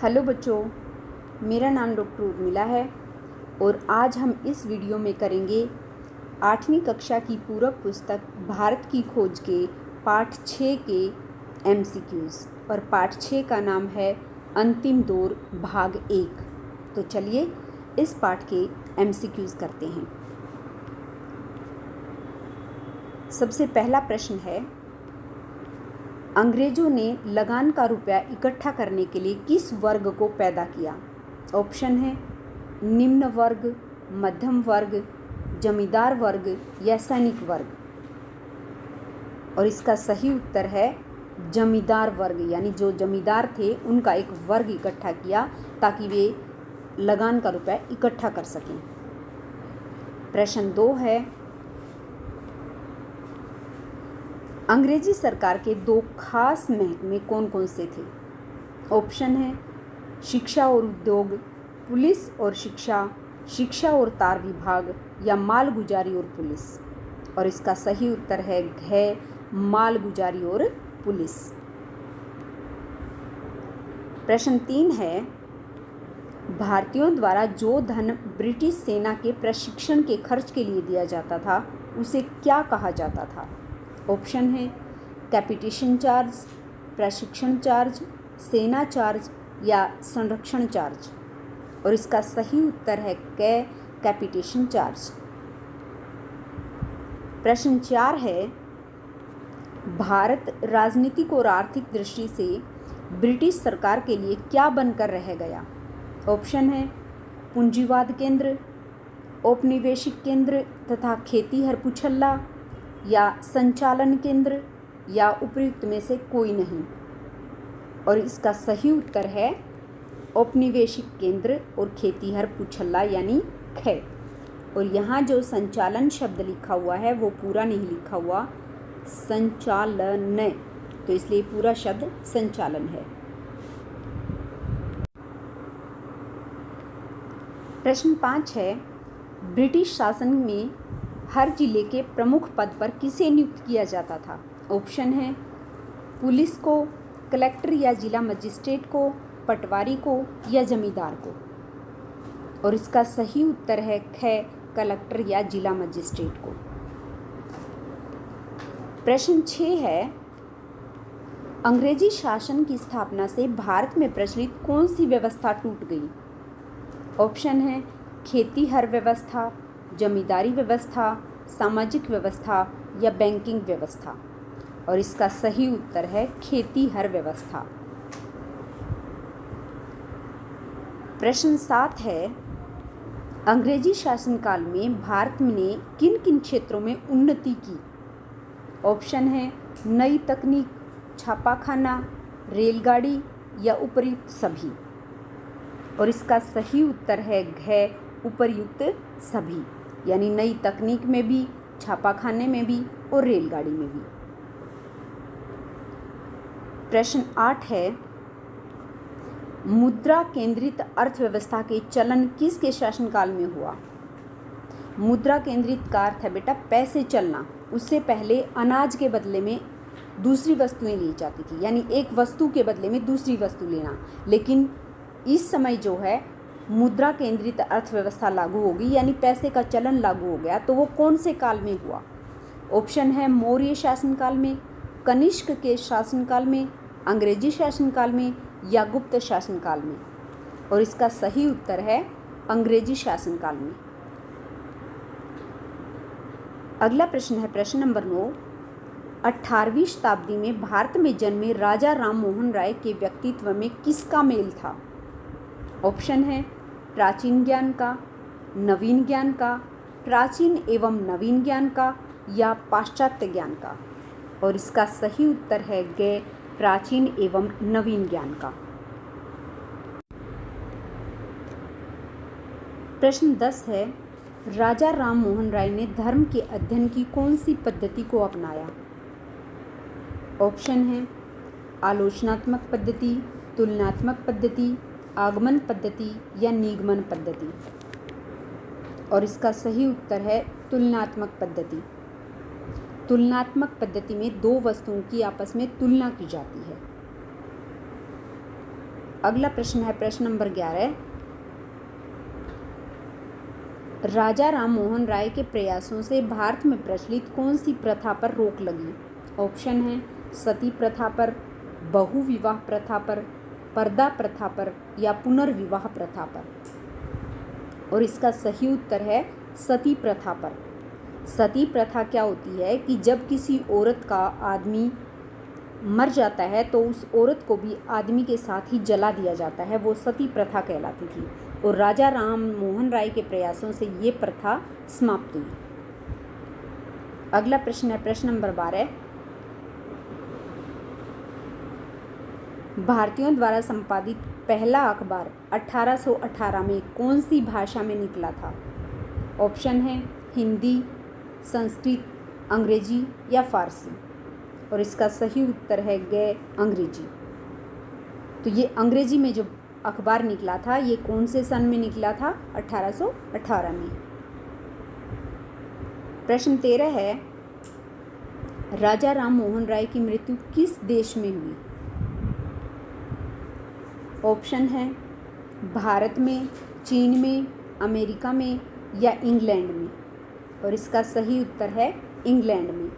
Hello बच्चों, मेरा नाम डॉक्टर उर्मिला है और आज हम इस वीडियो में करेंगे 8वीं कक्षा की पूरक पुस्तक भारत की खोज के पाठ 6 के MCQs और पाठ 6 का नाम है अंतिम दौर भाग 1। तो चलिए इस पाठ के MCQs करते हैं। सबसे पहला प्रश्न है, अंग्रेजों ने लगान का रुपया इकट्ठा करने के लिए किस वर्ग को पैदा किया? ऑप्शन है निम्न वर्ग, मध्यम वर्ग, जमींदार वर्ग या सैनिक वर्ग। और इसका सही उत्तर है जमींदार वर्ग, यानी जो जमींदार थे उनका एक वर्ग इकट्ठा किया ताकि वे लगान का रुपया इकट्ठा कर सकें। प्रश्न 2 है, अंग्रेजी सरकार के 2 खास महकमे कौन कौन से थे? ऑप्शन है शिक्षा और उद्योग, पुलिस और शिक्षा, शिक्षा और तार विभाग या मालगुजारी और पुलिस। और इसका सही उत्तर है घ मालगुजारी और पुलिस। प्रश्न 3 है, भारतीयों द्वारा जो धन ब्रिटिश सेना के प्रशिक्षण के खर्च के लिए दिया जाता था उसे क्या कहा जाता था? ऑप्शन है कैपिटेशन चार्ज, प्रशिक्षण चार्ज, सेना चार्ज या संरक्षण चार्ज। और इसका सही उत्तर है कैपिटेशन चार्ज। प्रश्न 4 है, भारत राजनीतिक और आर्थिक दृष्टि से ब्रिटिश सरकार के लिए क्या बनकर रह गया? ऑप्शन है पूंजीवाद केंद्र, औपनिवेशिक केंद्र तथा खेती हर पुछल्ला या संचालन केंद्र या उपयुक्त में से कोई नहीं। और इसका सही उत्तर है औपनिवेशिक केंद्र और खेती हर पुछल्ला यानी ख। और यहाँ जो संचालन शब्द लिखा हुआ है वो पूरा नहीं लिखा हुआ, संचालन, तो इसलिए पूरा शब्द संचालन है। प्रश्न 5 है, ब्रिटिश शासन में हर जिले के प्रमुख पद पर किसे नियुक्त किया जाता था? ऑप्शन है पुलिस को, कलेक्टर या जिला मजिस्ट्रेट को, पटवारी को या जमींदार को। और इसका सही उत्तर है ख कलेक्टर या जिला मजिस्ट्रेट को। प्रश्न 6 है, अंग्रेजी शासन की स्थापना से भारत में प्रचलित कौन सी व्यवस्था टूट गई? ऑप्शन है खेती हर व्यवस्था, जमींदारी व्यवस्था, सामाजिक व्यवस्था या बैंकिंग व्यवस्था। और इसका सही उत्तर है खेती हर व्यवस्था। प्रश्न 7 है, अंग्रेजी शासनकाल में भारत ने किन किन क्षेत्रों में उन्नति की? ऑप्शन है नई तकनीक, छापाखाना, रेलगाड़ी या उपर्युक्त सभी। और इसका सही उत्तर है घ उपर्युक्त सभी, यानी नई तकनीक में भी, छापाखाने में भी और रेलगाड़ी में भी। प्रश्न 8 है, मुद्रा केंद्रित अर्थव्यवस्था के चलन किसके शासनकाल में हुआ? मुद्रा केंद्रित का अर्थ है बेटा पैसे चलना। उससे पहले अनाज के बदले में दूसरी वस्तुएं ली जाती थी, यानी एक वस्तु के बदले में दूसरी वस्तु लेना। लेकिन इस समय जो है मुद्रा केंद्रित अर्थव्यवस्था लागू होगी, यानी पैसे का चलन लागू हो गया। तो वो कौन से काल में हुआ? ऑप्शन है मौर्य शासनकाल में, कनिष्क के शासनकाल में, अंग्रेजी शासनकाल में या गुप्त शासनकाल में। और इसका सही उत्तर है अंग्रेजी शासनकाल में। अगला प्रश्न है प्रश्न नंबर 9, 18वीं शताब्दी में भारत में जन्मे राजा राम मोहन राय के व्यक्तित्व में किसका मेल था? ऑप्शन है प्राचीन ज्ञान का, नवीन ज्ञान का, प्राचीन एवं नवीन ज्ञान का या पाश्चात्य ज्ञान का। और इसका सही उत्तर है ग प्राचीन एवं नवीन ज्ञान का। प्रश्न 10 है, राजा राम मोहन राय ने धर्म के अध्ययन की कौन सी पद्धति को अपनाया? ऑप्शन है आलोचनात्मक पद्धति, तुलनात्मक पद्धति, आगमन पद्धति या निगमन पद्धति। और इसका सही उत्तर है तुलनात्मक पद्धति। तुलनात्मक पद्धति में 2 वस्तुओं की आपस में तुलना की जाती है। अगला प्रश्न है प्रश्न नंबर 11। राजा राम मोहन राय के प्रयासों से भारत में प्रचलित कौन सी प्रथा पर रोक लगी? ऑप्शन है सती प्रथा पर, बहुविवाह प्रथा पर, पर्दा प्रथा पर या पुनर्विवाह प्रथा पर। और इसका सही उत्तर है सती प्रथा पर। सती प्रथा क्या होती है कि जब किसी औरत का आदमी मर जाता है तो उस औरत को भी आदमी के साथ ही जला दिया जाता है, वो सती प्रथा कहलाती थी। और राजा राम मोहन राय के प्रयासों से ये प्रथा समाप्त हुई। अगला प्रश्न है प्रश्न नंबर 12। भारतीयों द्वारा संपादित पहला अखबार 1818 में कौन सी भाषा में निकला था? ऑप्शन है हिंदी, संस्कृत, अंग्रेजी या फारसी। और इसका सही उत्तर है अंग्रेजी। तो ये अंग्रेजी में जो अखबार निकला था ये कौन से सन में निकला था? 1818 में। प्रश्न 13 है राजा राम मोहन राय की मृत्यु किस देश में हुई? ऑप्शन है भारत में, चीन में, अमेरिका में या इंग्लैंड में। और इसका सही उत्तर है इंग्लैंड में।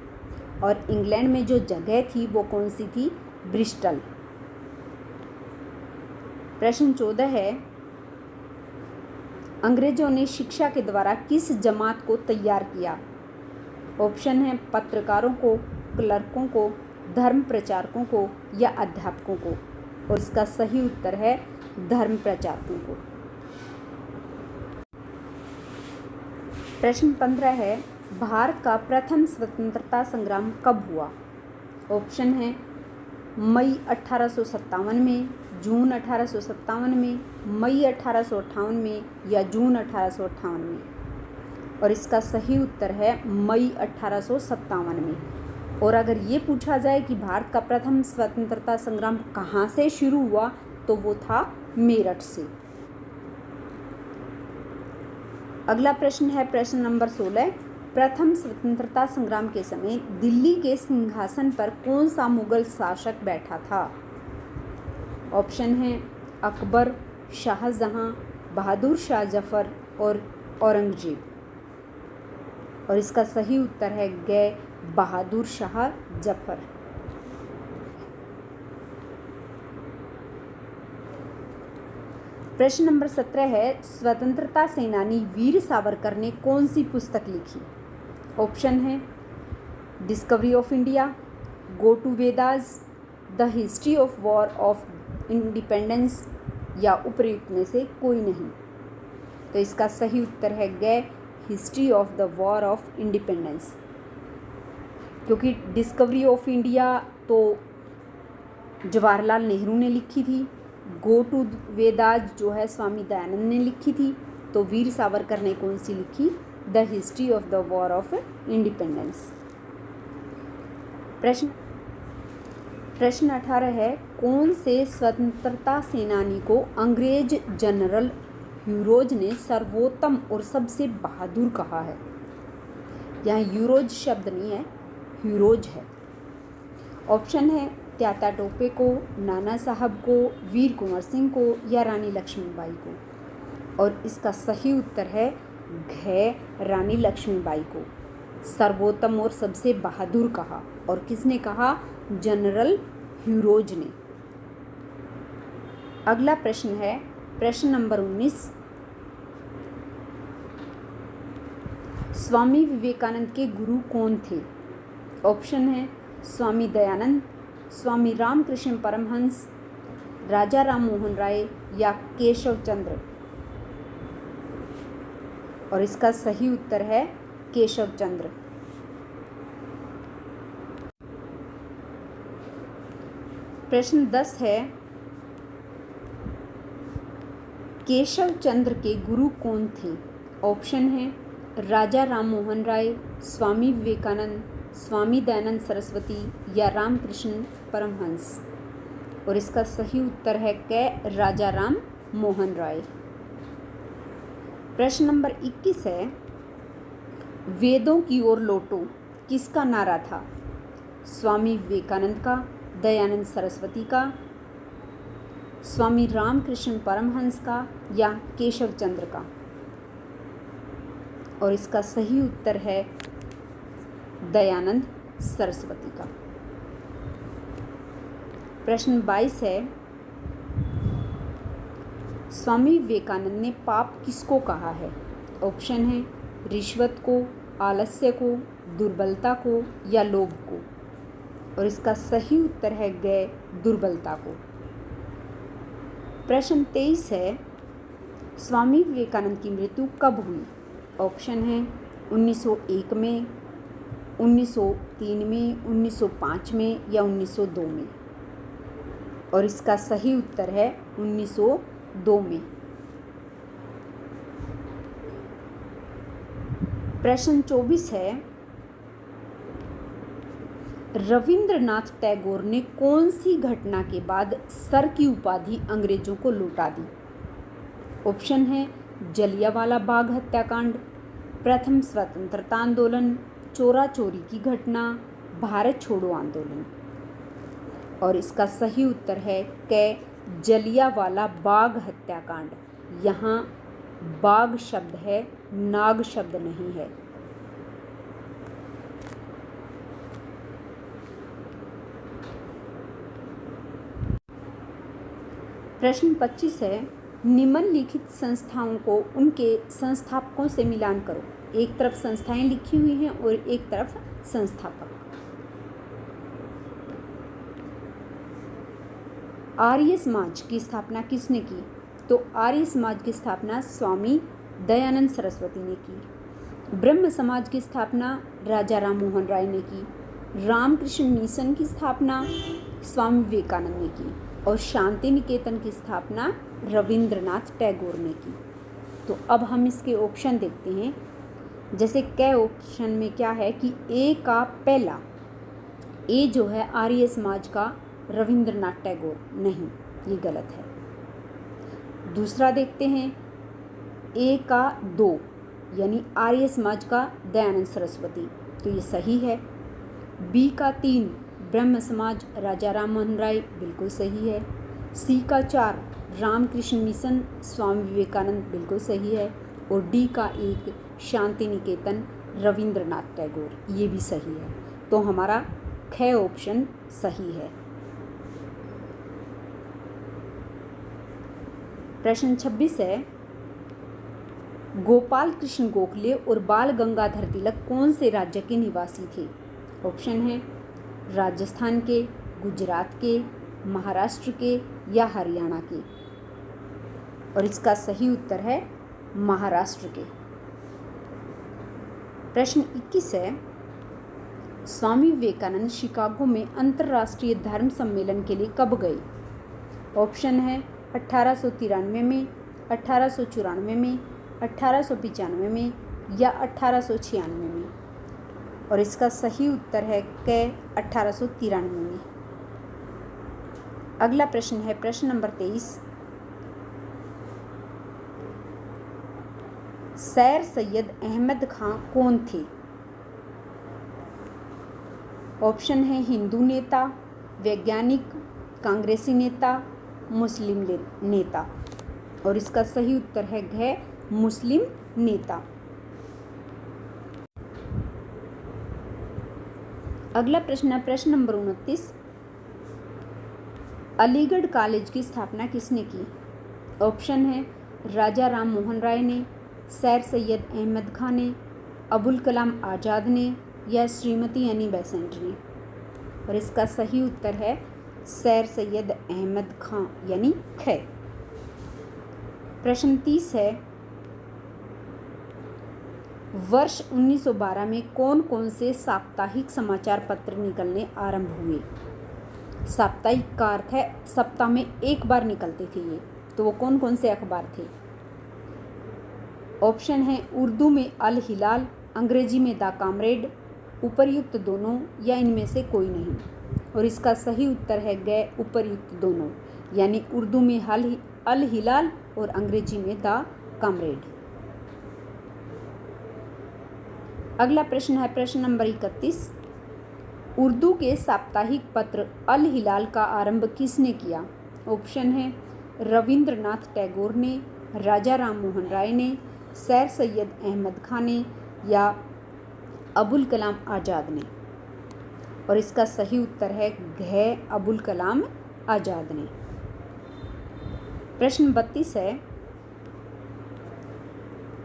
और इंग्लैंड में जो जगह थी वो कौन सी थी? ब्रिस्टल। प्रश्न 14 है अंग्रेजों ने शिक्षा के द्वारा किस जमात को तैयार किया? ऑप्शन है पत्रकारों को, क्लर्कों को, धर्म प्रचारकों को या अध्यापकों को। और इसका सही उत्तर है धर्म प्रचारकों को। प्रश्न 15 है भारत का प्रथम स्वतंत्रता संग्राम कब हुआ? ऑप्शन है मई 1857 में, जून 1857 में, मई 1858 में या जून 1858 में। और इसका सही उत्तर है मई 1857 में। और अगर ये पूछा जाए कि भारत का प्रथम स्वतंत्रता संग्राम कहाँ से शुरू हुआ तो वो था मेरठ से। अगला प्रश्न है प्रश्न नंबर 16। प्रथम स्वतंत्रता संग्राम के समय दिल्ली के सिंहासन पर कौन सा मुगल शासक बैठा था? ऑप्शन है अकबर, शाहजहां, बहादुर शाह जफर और औरंगजेब। और इसका सही उत्तर है बहादुर शाह जफर। प्रश्न नंबर 17 है स्वतंत्रता सेनानी वीर सावरकर ने कौन सी पुस्तक लिखी? ऑप्शन है discovery of India, go to Vedas, the history of war of independence या उपर्युक्त में से कोई नहीं। तो इसका सही उत्तर है history of the war of independence. क्योंकि डिस्कवरी ऑफ इंडिया तो जवाहरलाल नेहरू ने लिखी थी, गो टू वेदास जो है स्वामी दयानंद ने लिखी थी, तो वीर सावरकर ने कौन सी लिखी? The history of the war of independence. प्रश्न 18 है कौन से स्वतंत्रता सेनानी को अंग्रेज जनरल ह्यूरोज ने सर्वोत्तम और सबसे बहादुर कहा है? यहाँ ह्यूरोज शब्द नहीं है, ह्यूरोज है। ऑप्शन है त्याता टोपे को, नाना साहब को, वीर कुंवर सिंह को या रानी लक्ष्मीबाई को। और इसका सही उत्तर है रानी लक्ष्मीबाई को सर्वोत्तम और सबसे बहादुर कहा। और किसने कहा? जनरल ह्यूरोज ने। अगला प्रश्न है प्रश्न नंबर 19। स्वामी विवेकानंद के गुरु कौन थे? ऑप्शन है स्वामी दयानंद, स्वामी रामकृष्ण परमहंस, राजा राम मोहन राय या केशव चंद्र। और इसका सही उत्तर है केशव चंद्र। प्रश्न 10 है केशव चंद्र के गुरु कौन थे? ऑप्शन है राजा राम मोहन राय, स्वामी विवेकानंद, स्वामी दयानंद सरस्वती या रामकृष्ण परमहंस। और इसका सही उत्तर है राजा राम मोहन राय। प्रश्न नंबर 21 है वेदों की ओर लौटो किसका नारा था? स्वामी विवेकानंद का, दयानंद सरस्वती का, स्वामी रामकृष्ण परमहंस का या केशव चंद्र का? और इसका सही उत्तर है दयानंद सरस्वती का। प्रश्न 22 है, स्वामी विवेकानंद ने पाप किसको कहा है? ऑप्शन है रिश्वत को, आलस्य को, दुर्बलता को या लोभ को। और इसका सही उत्तर है ग, दुर्बलता को। प्रश्न 23 है, स्वामी विवेकानंद की मृत्यु कब हुई? ऑप्शन है 1901 में, 1903 में, 1905 में या 1902 में। और इसका सही उत्तर है 1902 में। प्रश्न 24 है, रविंद्रनाथ टैगोर ने कौन सी घटना के बाद सर की उपाधि अंग्रेजों को लौटा दी? ऑप्शन है जलियांवाला बाग हत्याकांड, प्रथम स्वतंत्रता आंदोलन, चोरा चोरी की घटना, भारत छोड़ो आंदोलन। और इसका सही उत्तर है क, जलियांवाला बाग हत्याकांड। यहाँ बाग शब्द है, नाग शब्द नहीं है। प्रश्न 25 है, निम्नलिखित संस्थाओं को उनके संस्थापकों से मिलान करो। एक तरफ संस्थाएं लिखी हुई हैं और एक तरफ संस्थापक। आर्य समाज की स्थापना किसने की? तो आर्य समाज की स्थापना स्वामी दयानंद सरस्वती ने की। ब्रह्म समाज की स्थापना राजा राम मोहन राय ने की। रामकृष्ण मिशन की स्थापना स्वामी विवेकानंद ने की। और शांति निकेतन की स्थापना रविंद्रनाथ टैगोर ने की। तो अब हम इसके ऑप्शन देखते हैं। जैसे क ऑप्शन में क्या है कि ए का पहला, ए जो है आर्य समाज का रविंद्रनाथ टैगोर, नहीं, ये गलत है। दूसरा देखते हैं, ए का 2 यानी आर्य समाज का दयानंद सरस्वती, तो ये सही है। बी का 3 ब्रह्म समाज राजा राम मोहन राय, बिल्कुल सही है। सी का 4 रामकृष्ण मिशन स्वामी विवेकानंद, बिल्कुल सही है। और डी का 1 शांति निकेतन रविंद्रनाथ टैगोर, ये भी सही है। तो हमारा ख ऑप्शन सही है। प्रश्न 26 है, गोपाल कृष्ण गोखले और बाल गंगाधर तिलक कौन से राज्य के निवासी थे? ऑप्शन है राजस्थान के, गुजरात के, महाराष्ट्र के या हरियाणा के। और इसका सही उत्तर है महाराष्ट्र के। प्रश्न 21 है, स्वामी विवेकानंद शिकागो में अंतर्राष्ट्रीय धर्म सम्मेलन के लिए कब गए? ऑप्शन है 1893 में, 1894 में, 1895 में या 1896 में। और इसका सही उत्तर है क, 1893 में। अगला प्रश्न है प्रश्न नंबर 23, सैर सैयद अहमद खां कौन थे? ऑप्शन है हिंदू नेता, वैज्ञानिक, कांग्रेसी नेता, मुस्लिम नेता। और इसका सही उत्तर है घ, मुस्लिम नेता। अगला प्रश्न है प्रश्न नंबर 29, अलीगढ़ कॉलेज की स्थापना किसने की? ऑप्शन है राजा राम मोहन राय ने, सैर सैयद अहमद खां ने, अबुल कलाम आज़ाद ने या श्रीमती एनी बेसेंट ने। और इसका सही उत्तर है सैर सैयद अहमद खां यानी ख। प्रश्न 30 है, वर्ष 1912 में कौन कौन से साप्ताहिक समाचार पत्र निकलने आरंभ हुए? साप्ताहिक का अर्थ है सप्ताह में एक बार निकलते थे ये, तो वो कौन कौन से अखबार थे? ऑप्शन है उर्दू में अल हिलाल, अंग्रेजी में द कामरेड, उपर्युक्त दोनों या इनमें से कोई नहीं। और इसका सही उत्तर है ग, उपर्युक्त दोनों, यानी उर्दू में अल हिलाल और अंग्रेजी में द कामरेड। अगला प्रश्न है प्रश्न नंबर 31, उर्दू के साप्ताहिक पत्र अल हिलाल का आरंभ किसने किया? ऑप्शन है रविंद्रनाथ टैगोर ने, राजा राम मोहन राय ने, सैर सैयद अहमद खान ने या अबुल कलाम आज़ाद ने? और इसका सही उत्तर है घ अबुल कलाम आज़ाद ने। प्रश्न 32 है,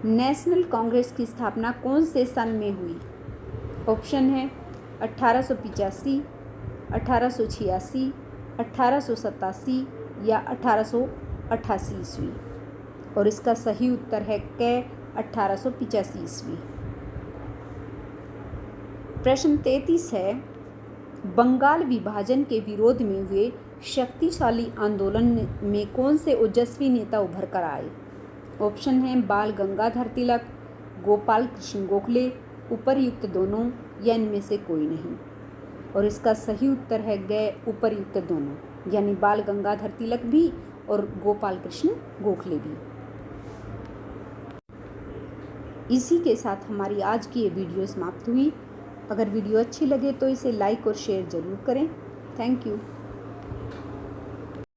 नेशनल कांग्रेस की स्थापना कौन से सन में हुई? ऑप्शन है 1885, 1886, 1887 या 1888 ईस्वी। और इसका सही उत्तर है क 1885 ईस्वी। प्रश्न 33 है, बंगाल विभाजन के विरोध में हुए शक्तिशाली आंदोलन में कौन से ओजस्वी नेता उभर कर आए? ऑप्शन है बाल गंगाधर तिलक, गोपाल कृष्ण गोखले, उपर्युक्त दोनों या इनमें से कोई नहीं। और इसका सही उत्तर है ग उपर्युक्त दोनों, यानी बाल गंगाधर तिलक भी और गोपाल कृष्ण गोखले भी। इसी के साथ हमारी आज की ये वीडियो समाप्त हुई। अगर वीडियो अच्छी लगे तो इसे लाइक और शेयर ज़रूर करें। Thank you.